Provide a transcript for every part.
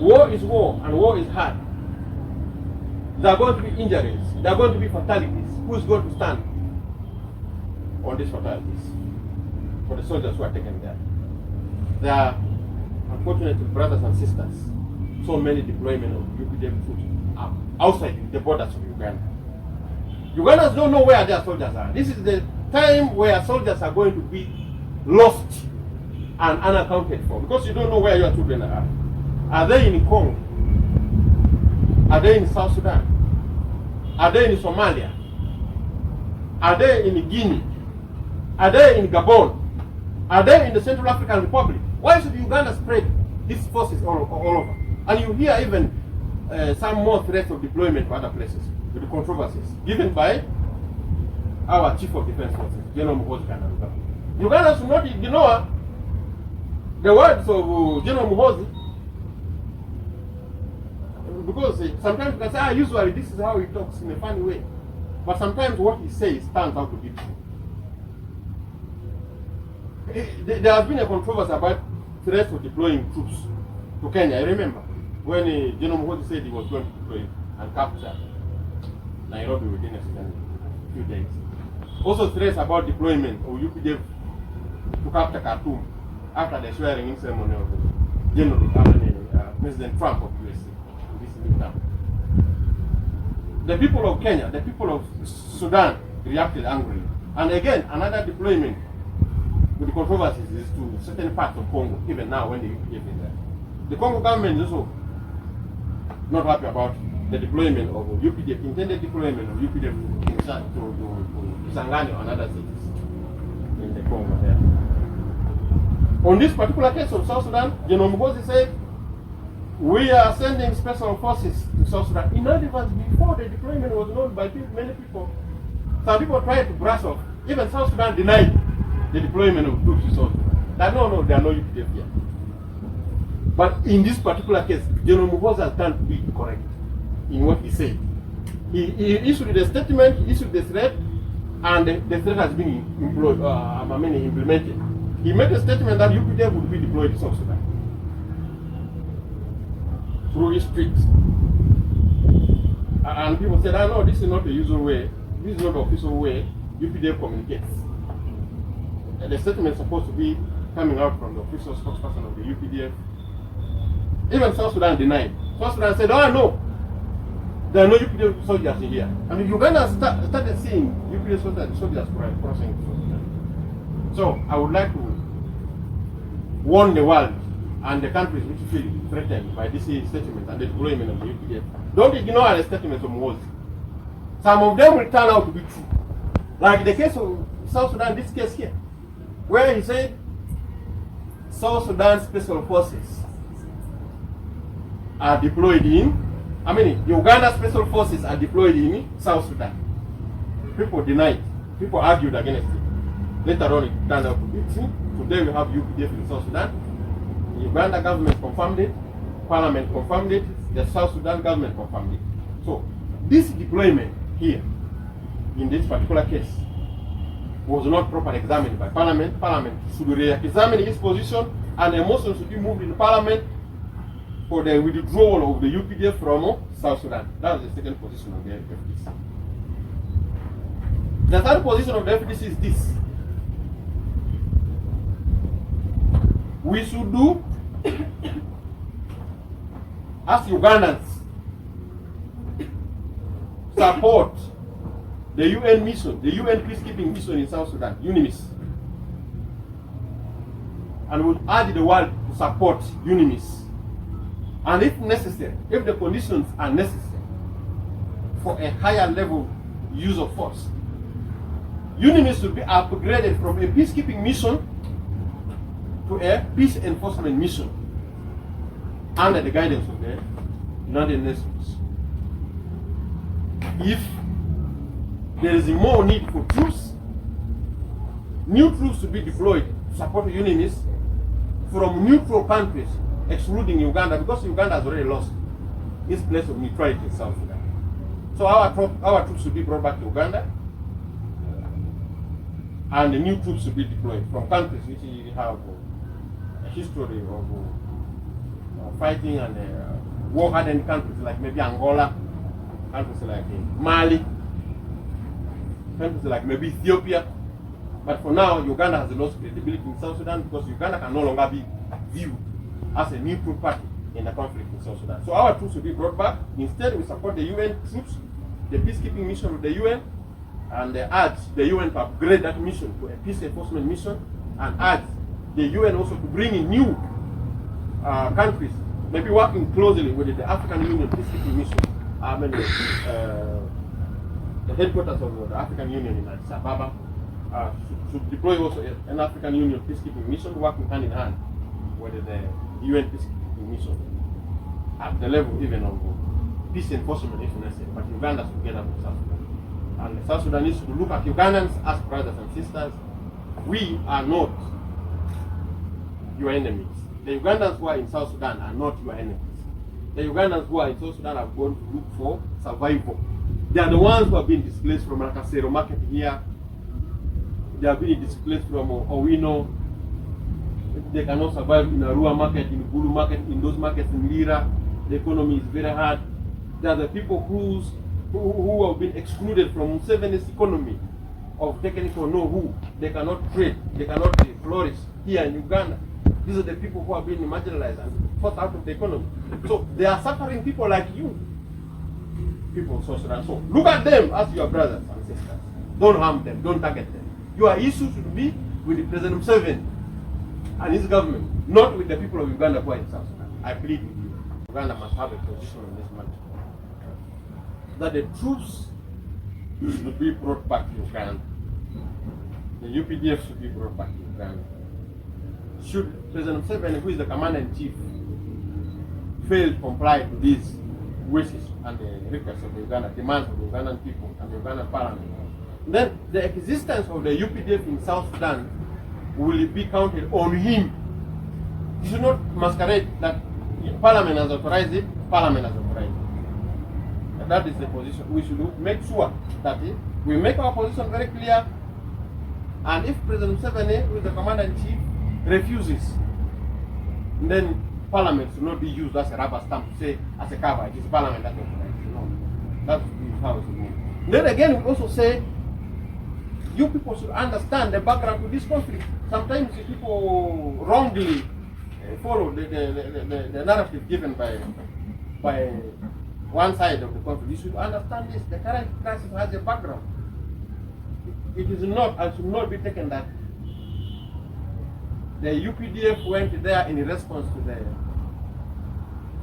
War is war, and war is hard. There are going to be injuries. There are going to be fatalities. Who is going to stand on these fatalities for the soldiers who are taken there? There are, unfortunately, brothers and sisters, so many deployment of UPDF troops outside the borders of Uganda. Ugandans don't know where their soldiers are. This is the time where soldiers are going to be lost and unaccounted for, because you don't know where your children are. Are they in Congo? Are they in South Sudan? Are they in Somalia? Are they in Guinea? Are they in Gabon? Are they in the Central African Republic? Why should Uganda spread its forces all over? And you hear even some more threats of deployment to other places with the controversies given by our Chief of Defense Forces, General Museveni. Uganda should not ignore the words of General Museveni, because sometimes you can say, usually this is how he talks in a funny way. But sometimes what he says turns out to be true. There has been a controversy about threats of deploying troops to Kenya. I remember when General Museveni said he was going to deploy and capture Nairobi within a few days. Also threats about deployment of UPDF to capture Khartoum after the swearing-in ceremony of President Trump of USA. The people of Kenya, the people of Sudan reacted angrily. And again, another deployment with the controversies is to certain parts of Congo, even now when the UPDF is there. The Congo government is also not happy about the deployment of UPDF, intended deployment of UPDF to Kisangani and other cities in the Congo there. On this particular case of South Sudan, General Museveni said, we are sending special forces to South Sudan. In advance, before the deployment was known by many people, some people tried to brush off. Even South Sudan denied the deployment of troops to South Sudan. That no, there are no UPDF here. But in this particular case, General Museveni has done to be correct in what he said. He issued a statement, he issued the threat, and the threat has been implemented. He made a statement that UPDF would be deployed to South Sudan through his streets. And people said, no, this is not the usual way, this is not the official way UPDF communicates. And the statement is supposed to be coming out from the official spokesperson of the UPDF. Even South Sudan denied. South Sudan said, no, there are no UPDF soldiers in here. And Uganda started seeing UPDF soldiers crossing South Sudan. So I would like to warn the world and the countries which feel threatened by this statement and the deployment of the UPDF. Don't ignore the statements of Museveni. Some of them will turn out to be true. Like the case of South Sudan, this case here, where he said South Sudan Special Forces are deployed Uganda Special Forces are deployed in South Sudan. People denied, people argued against it. Later on it turned out to be true. Today we have UPDF in South Sudan. The Uganda government confirmed it, Parliament confirmed it, the South Sudan government confirmed it. So this deployment here, in this particular case, was not properly examined by Parliament. Parliament should re-examine its position, and a motion should be moved in Parliament for the withdrawal of the UPDF from South Sudan. That's the second position of the FDC. The third position of the FDC is this. We should do, as Ugandans, support the UN mission, the UN peacekeeping mission in South Sudan, UNIMIS. And would urge the world to support UNIMIS. And if necessary, if the conditions are necessary for a higher level use of force, UNIMIS should be upgraded from a peacekeeping mission to a peace enforcement mission under the guidance of the United Nations. If there is more need for troops, new troops to be deployed to support UNIMIS from neutral countries, excluding Uganda, because Uganda has already lost its place of neutrality in South Sudan. So our troops should be brought back to Uganda, and the new troops should be deployed from countries which have a history of fighting and war-hardened countries like maybe Angola, countries like Mali, countries like maybe Ethiopia. But for now, Uganda has lost credibility in South Sudan because Uganda can no longer be viewed as a neutral party in the conflict in South Sudan. So our troops will be brought back. Instead, we support the UN troops, the peacekeeping mission with the UN, and urge the UN to upgrade that mission to a peace enforcement mission, and urge the UN also to bring in new countries, maybe working closely with the African Union peacekeeping mission. The headquarters of the African Union in Addis Ababa should deploy also an African Union peacekeeping mission working hand in hand with the UN peacekeeping mission at the level even of peace enforcement, if necessary. But Uganda should get up with South Sudan. And the South Sudanese should look at Ugandans as brothers and sisters. We are not your enemies. The Ugandans who are in South Sudan are not your enemies. The Ugandans who are in South Sudan are going to look for survival. They are the ones who have been displaced from Nakasero market here. They have been displaced from Owino. They cannot survive in Arua market, in Bulu market, in those markets in Lira. The economy is very hard. They are the people who have been excluded from Museveni's economy of technical know-who. They cannot trade, they cannot flourish here in Uganda. These are the people who have been marginalized and forced out of the economy. So they are suffering people like you, people of South Sudan. So look at them as your brothers and sisters. Don't harm them, don't target them. Your issue should be with the President Museveni and his government, not with the people of Uganda who are in South Sudan. I plead with you. Uganda must have a position on this matter. That the troops should be brought back to Uganda. The UPDF should be brought back to Uganda. Should President Museveni, who is the commander-in-chief, fail to comply to these wishes and the requests of the Uganda, demands of the Ugandan people and the Ugandan parliament, then the existence of the UPDF in South Sudan will be counted on him. You should not masquerade that Parliament has authorized it, Parliament has authorized it. And that is the position. We should make sure that we make our position very clear, and if President Museveni, who is the commander-in-chief, refuses, then Parliament should not be used as a rubber stamp to say, as a cover, it is Parliament that authorizes it. No. That's how it should be. Then again, we also say, you people should understand the background to this conflict. Sometimes people wrongly follow the narrative given by one side of the conflict. You should understand this. The current crisis has a background. It is not and should not be taken that the UPDF went there in response to the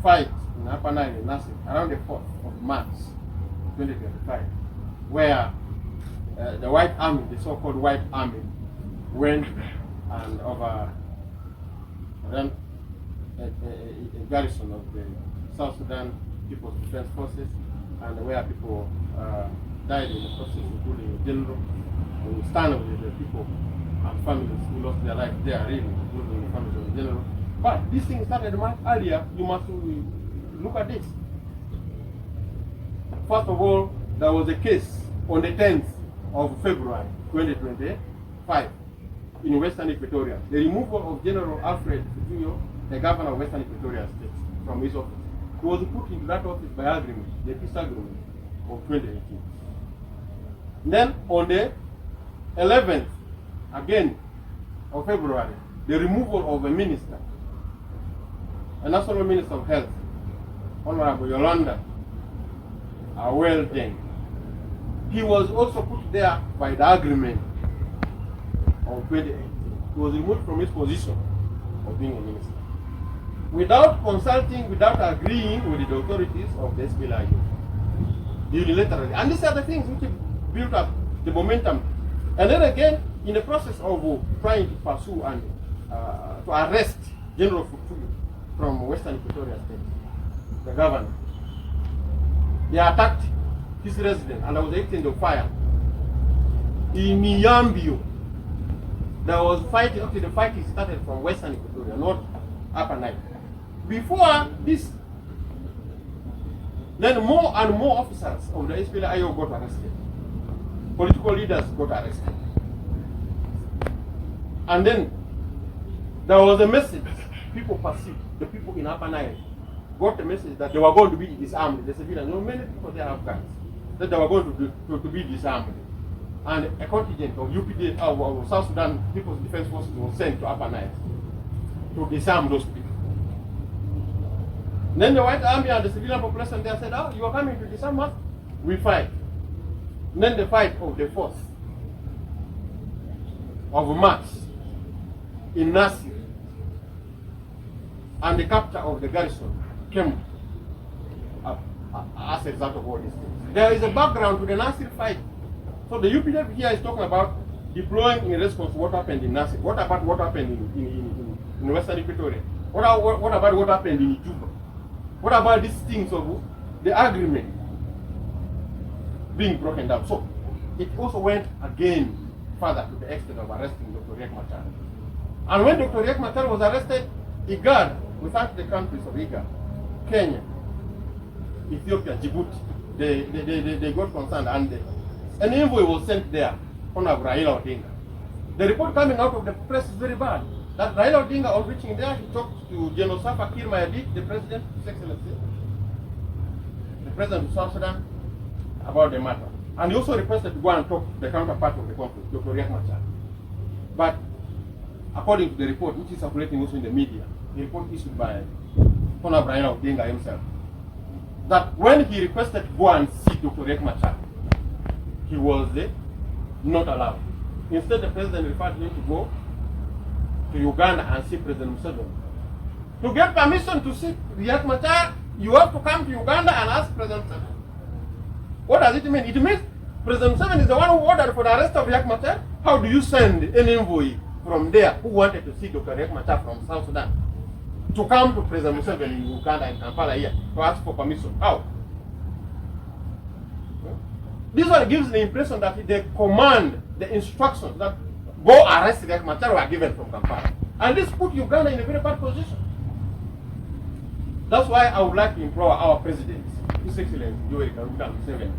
fight in Upper Nile in Nasir around the 4th of March 2025, where the White Army, the so-called White Army, went and overran a garrison of the South Sudan People's Defense Forces, and where people died in the process, including the general. We stand with the people and families who lost their life there, really, including the families of the general. But this thing started much earlier. You must look at this. First of all, there was a case on the 10th of February 2025 in Western Equatoria. The removal of General Alfred Futuyo, the governor of Western Equatoria State, from his office. He was put into that office by agreement, the peace agreement of 2018. Then on the 11th, again, of February, the removal of a minister, a national minister of health, Honorable Yolanda Awel-Deng. He was also put there by the agreement of 2018. He was removed from his position of being a minister, without consulting, without agreeing with the authorities of the SPLIU, unilaterally. And these are the things which built up the momentum. And then again, in the process of trying to pursue and to arrest General Futuyo from Western Equatoria State, the governor, they attacked his residence and there was an exchange of fire. In Miyambio, there was fighting. Actually, the fighting started from Western Equatoria, not Upper Nile. Before this, then more and more officers of the SPLIO got arrested. Political leaders got arrested. And then there was a message people perceived, the people in Upper Nile, got the message that they were going to be disarmed. The civilians, many people there have guns, that they were going to be disarmed. And a contingent of Updf, of South Sudan People's Defense Forces was sent to Upper Nile to disarm those people. Then the White Army and the civilian population there said, "Oh, you are coming to disarm us? We fight." And then the fight of the 4th of March in Nasir and the capture of the garrison came as a result of all these things. There is a background to the Nasir fight. So the Updf here is talking about deploying in response to what happened in Nasir. What about what happened in Western Equatoria? What about what happened in Juba? What about these things of the agreement being broken down? So it also went again further to the extent of arresting Dr. Riek Machar. And when Dr. Riek Machar was arrested, IGAD, we thank the countries of IGAD, Kenya, Ethiopia, Djibouti, they got concerned, and an envoy was sent there on Raila Odinga. The report coming out of the press is very bad. That Raila Odinga, on reaching there, he talked to General Salva Kiir Mayardit, the president, His Excellency, the president of South Sudan, about the matter. And he also requested to go and talk to the counterpart of the conflict, Dr. Riek Machar. But according to the report, which is circulating also in the media, the report issued by Honorable Raila Odinga himself, that when he requested to go and see Dr. Riek Machar, he was not allowed. Instead, the president referred him to go to Uganda and see President Museveni. To get permission to see Riek Machar, you have to come to Uganda and ask President Museveni. What does it mean? It means President Museveni is the one who ordered for the arrest of Riek Machar. How do you send an envoy from there who wanted to see Dr. Riek Machar from South Sudan to come to President Museveni in Uganda and Kampala here to ask for permission? How? This one gives the impression that the command, the instructions that go arrest Riek Machar were given from Kampala. And this put Uganda in a very bad position. That's why I would like to implore our president, His Excellency Museveni,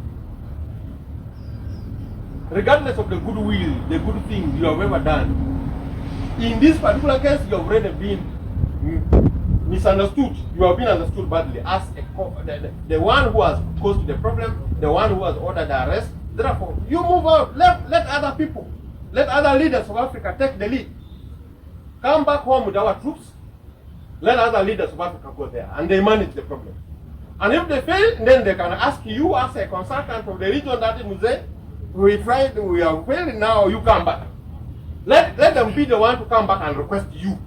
regardless of the goodwill, the good things you have ever done, in this particular case, you have already been misunderstood. You have been understood badly as the one who has caused the problem, the one who has ordered the arrest. Therefore, you move out. Let other people, let other leaders of Africa take the lead. Come back home with our troops. Let other leaders of Africa go there, and they manage the problem. And if they fail, then they can ask you as a consultant of the region that Museveni, we have failed now, you come back. Let them be the one to come back and request you,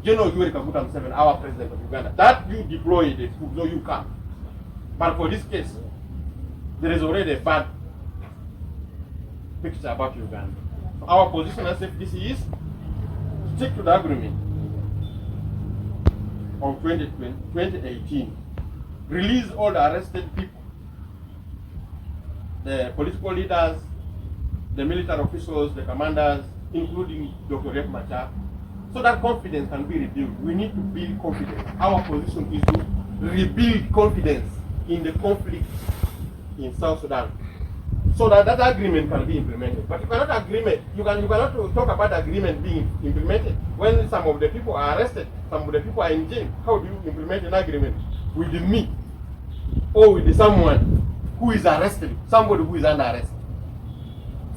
General Yoweri Kaguta Museveni, our president of Uganda, that you deploy the troops, so you come. But for this case, there is already a bad picture about Uganda. So our position as FDC is stick to the agreement of 2018. Release all the arrested people, the political leaders, the military officials, the commanders, including Dr. Riek Machar, so that confidence can be rebuilt. We need to build confidence. Our position is to rebuild confidence in the conflict in South Sudan, so that that agreement can be implemented. But you cannot talk about agreement being implemented when some of the people are arrested, some of the people are in jail. How do you implement an agreement with me or with someone who is arrested, somebody who is under arrest?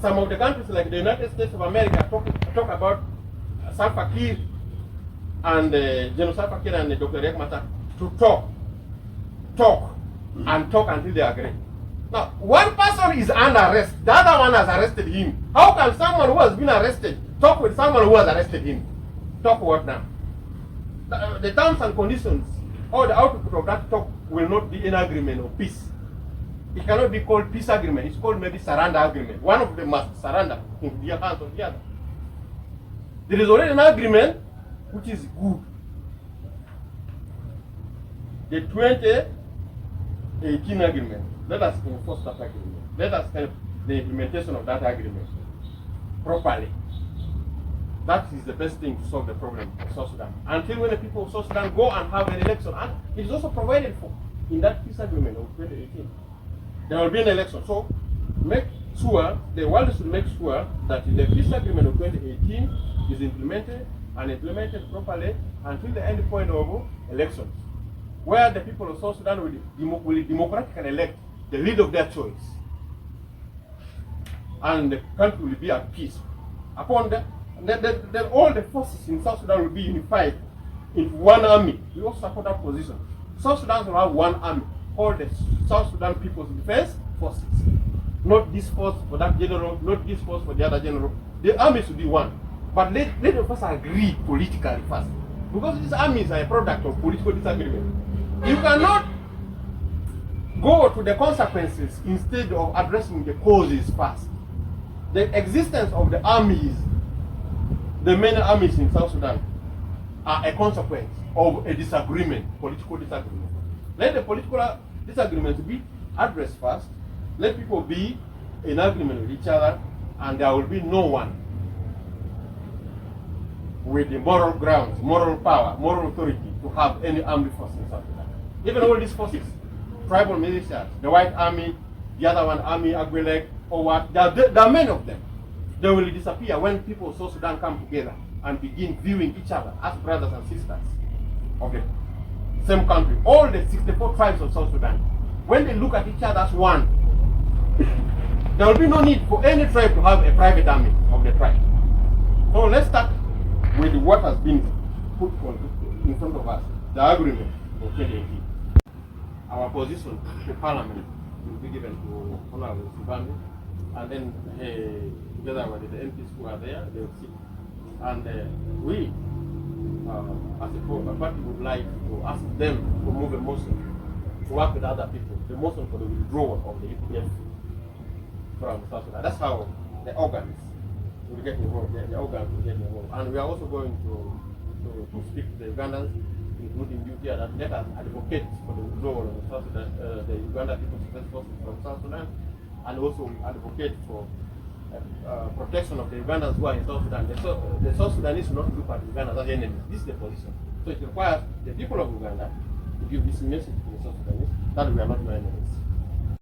Some of the countries like the United States of America talk about Salva Kiir and General Salva Kiir and Dr. Riek Machar to talk until they agree. Now, one person is under arrest, the other one has arrested him. How can someone who has been arrested talk with someone who has arrested him? Talk what now? The terms and conditions or the output of that talk will not be an agreement of peace. It cannot be called peace agreement. It's called maybe surrender agreement. One of them must surrender in the hands of the other. There is already an agreement which is good. The 2018 agreement. Let us enforce that agreement. Let us help the implementation of that agreement properly. That is the best thing to solve the problem of South Sudan. Until when the people of South Sudan go and have an election, and it is also provided for in that peace agreement of 2018. There will be an election. So make sure, the world should make sure that the peace agreement of 2018 is implemented and implemented properly until the end point of elections. where the people of South Sudan will democratically elect the leader of their choice. And the country will be at peace. Upon that, then all the forces in South Sudan will be unified in one army. We also support that position. South Sudan will have one army, all the South Sudan People's Defense Forces. Not this force for that general, not this force for the other general. The army should be one. But let the first agree politically first. Because these armies are a product of political disagreement. You cannot go to the consequences instead of addressing the causes first. The existence of the armies, the many armies in South Sudan, are a consequence of a disagreement, political disagreement. Let the political disagreements be addressed first. Let people be in agreement with each other, and there will be no one with the moral grounds, moral power, moral authority to have any armed force in South Sudan. Even all these forces, tribal militias, the White Army, the other one, Army, Agwelek, or what, there are many of them. They will disappear when people of South Sudan come together and begin viewing each other as brothers and sisters of the same country. All the 64 tribes of South Sudan, when they look at each other as one, there will be no need for any tribe to have a private army of the tribe. So let's start with what has been put in front of us, the agreement of 2018. Our position to Parliament will be given to Honorable Museveni, and then together with the MPs who are there, they will sit. And we, as a party, would like to ask them to move a motion to work with other people, the motion for the withdrawal of the Updf from South Sudan. That's how the organs will get involved. The organs will get involved. And we are also going to speak to the Ugandans, including you here, that let us advocate for the withdrawal of the South Sudan, the Uganda People's Defense Forces from South Sudan, and also advocate for protection of the Ugandans who are in South Sudan. The South Sudanese should not look at Uganda as enemies. This is the position. So it requires the people of Uganda to give this message to the South Sudanese that we are not your enemies.